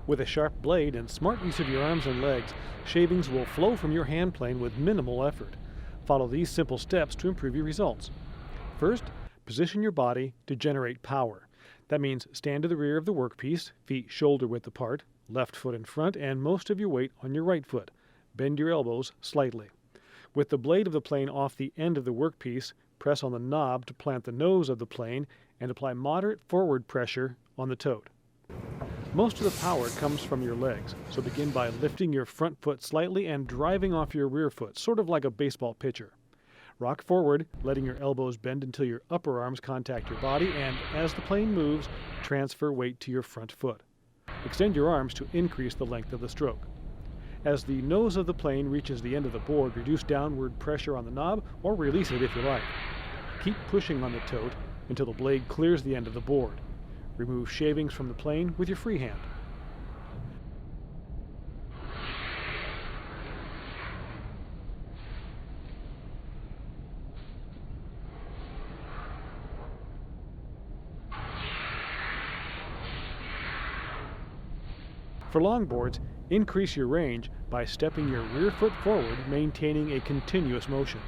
With a sharp blade and smart use of your arms and legs, shavings will flow from your hand plane with minimal effort. Follow these simple steps to improve your results. First, position your body to generate power. That means stand to the rear of the workpiece, feet shoulder width apart, left foot in front, and most of your weight on your right foot. Bend your elbows slightly. With the blade of the plane off the end of the workpiece, press on the knob to plant the nose of the plane and apply moderate forward pressure on the tote. Most of the power comes from your legs, so begin by lifting your front foot slightly and driving off your rear foot, sort of like a baseball pitcher. Rock forward, letting your elbows bend until your upper arms contact your body, and as the plane moves, transfer weight to your front foot. Extend your arms to increase the length of the stroke. As the nose of the plane reaches the end of the board, reduce downward pressure on the knob or release it if you like. Keep pushing on the tote until the blade clears the end of the board. Remove shavings from the plane with your free hand. For longboards, increase your range by stepping your rear foot forward, maintaining a continuous motion.